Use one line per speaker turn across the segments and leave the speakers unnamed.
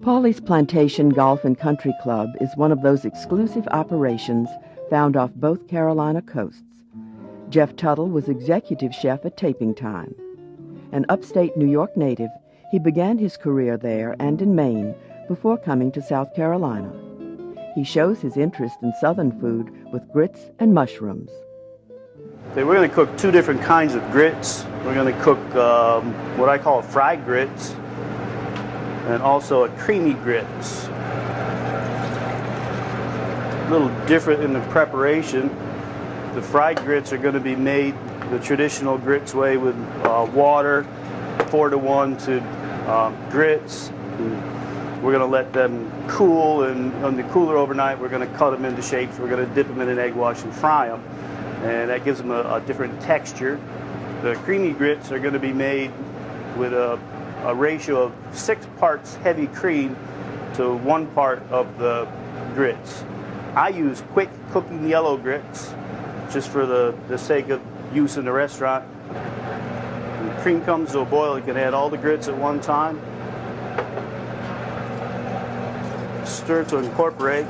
Pauley's Plantation Golf and Country Club is one of those exclusive operations found off both Carolina coasts. Jeff Tuttle was executive chef at taping time. An upstate New York native, he began his career there and in Maine before coming to South Carolina. He shows his interest in Southern food with grits and mushrooms.
Okay, we're going to cook two different kinds of grits. We're going to cook what I call fried grits and also a creamy grits. A little different in the preparation. The fried grits are going to be made the traditional grits way with water, 4-to-1 to grits. And we're going to let them cool, and on the cooler overnight we're going to cut them into shapes. We're going to dip them in an egg wash and fry them, and that gives them a different texture. The creamy grits are going to be made with a ratio of 6 parts heavy cream to 1 part of the grits. I use quick cooking yellow grits just for the sake of use in the restaurant. When the cream comes to a boil, you can add all the grits at one time. Stir to incorporate.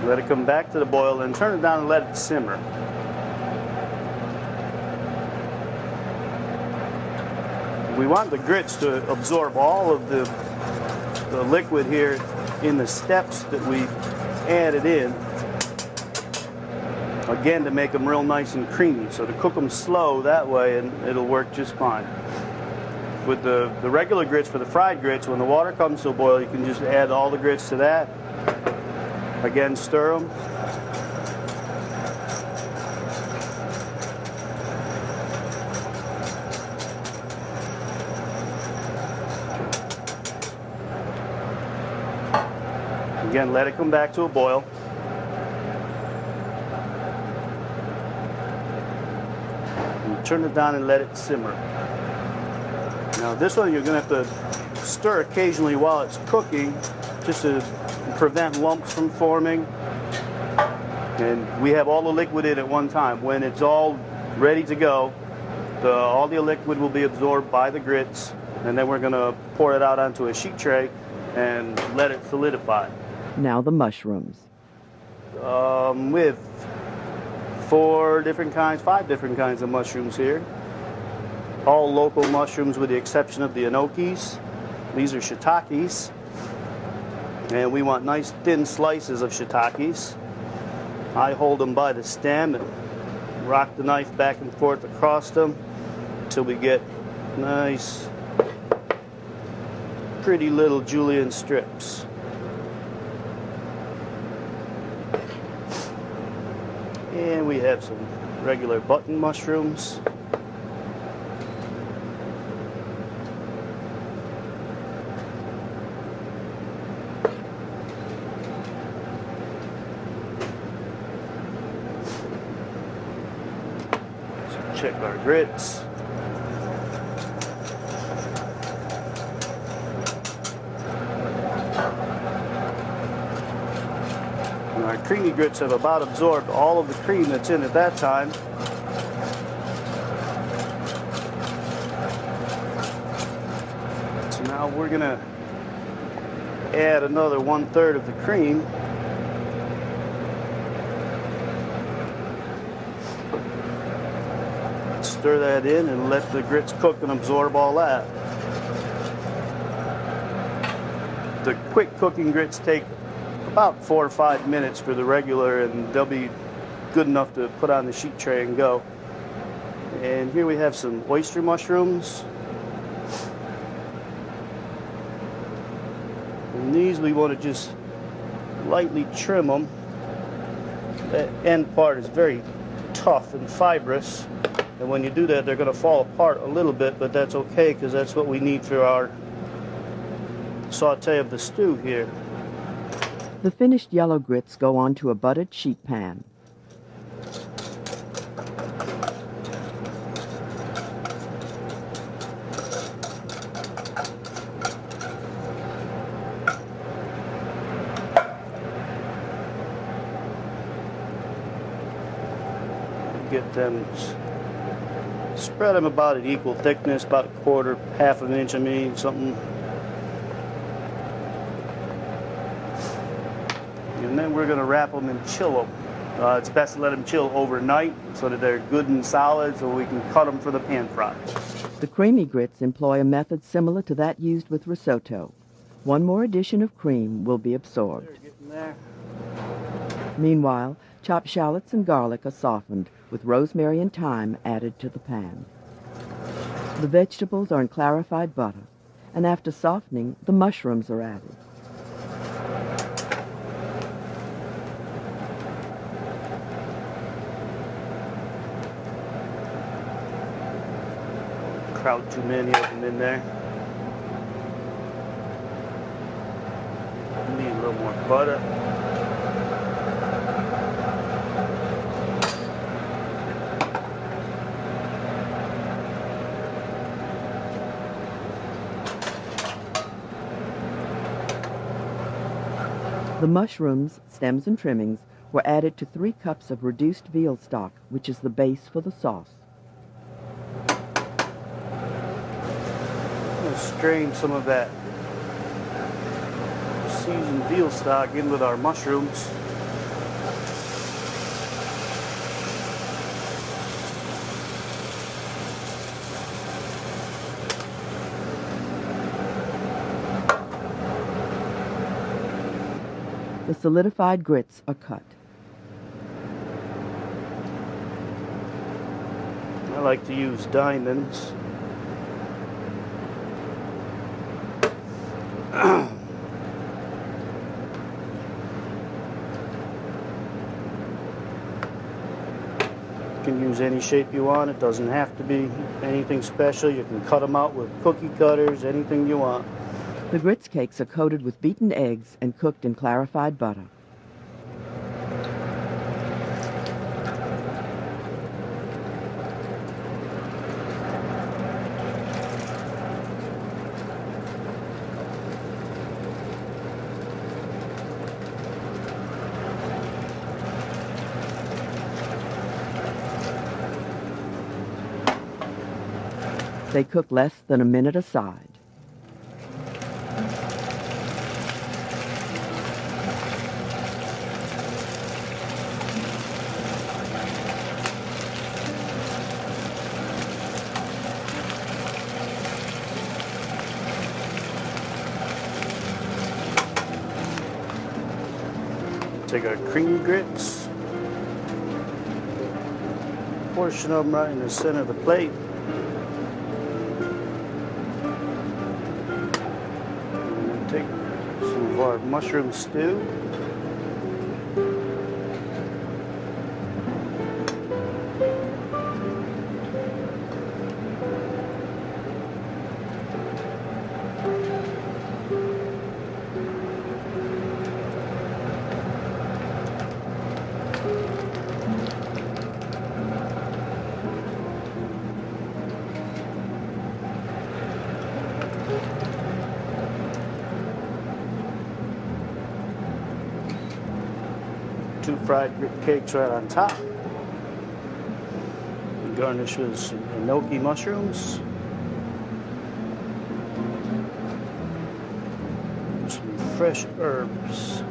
Let it come back to the boil and turn it down and let it simmer. We want the grits to absorb all of the liquid here in the steps that we added in. Again, to make them real nice and creamy. So to cook them slow that way, and it'll work just fine. With the regular grits, for the fried grits, when the water comes to a boil, you can just add all the grits to that. Again, stir them. Again, let it come back to a boil. And turn it down and let it simmer. Now this one you're going to have to stir occasionally while it's cooking, just to prevent lumps from forming. And we have all the liquid in at one time. When it's all ready to go, all the liquid will be absorbed by the grits, and then we're going to pour it out onto a sheet tray and let it solidify.
Now the mushrooms.
With 5 different kinds of mushrooms here. All local mushrooms with the exception of the enokis. These are shiitakes. And we want nice thin slices of shiitakes. I hold them by the stem and rock the knife back and forth across them until we get nice, pretty little julienne strips. And we have some regular button mushrooms. Check our grits. And our creamy grits have about absorbed all of the cream that's in at that time. So now we're going to add another 1/3 of the cream. Stir that in and let the grits cook and absorb all that. The quick cooking grits take about 4 or 5 minutes for the regular, and they'll be good enough to put on the sheet tray and go. And here we have some oyster mushrooms. And these we want to just lightly trim them. That end part is very tough and fibrous. And when you do that, they're going to fall apart a little bit, but that's okay because that's what we need for our saute of the stew here.
The finished yellow grits go onto a buttered sheet pan.
get them, spread them about an equal thickness, about a quarter, half an inch, I mean, something. And then we're going to wrap them and chill them. It's best to let them chill overnight so that they're good and solid so we can cut them for the pan fry.
The creamy grits employ a method similar to that used with risotto. One more addition of cream will be absorbed.
Getting there.
Meanwhile, chopped shallots and garlic are softened with rosemary and thyme added to the pan. The vegetables are in clarified butter, and after softening, the mushrooms are added.
Crowd too many of them in there. Need a little more butter.
The mushrooms, stems, and trimmings were added to 3 cups of reduced veal stock, which is the base for the sauce.
I'm going to strain some of that seasoned veal stock in with our mushrooms.
The solidified grits are cut.
I like to use diamonds. You can use any shape you want. It doesn't have to be anything special. You can cut them out with cookie cutters, anything you want.
The grits cakes are coated with beaten eggs and cooked in clarified butter. They cook less than a minute aside.
Take our cream grits, portion of them right in the center of the plate. And take some of our mushroom stew. Two fried grit cakes right on top. And garnish with some enoki mushrooms. And some fresh herbs.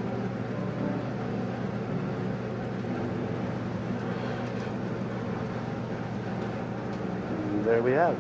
And there we have it.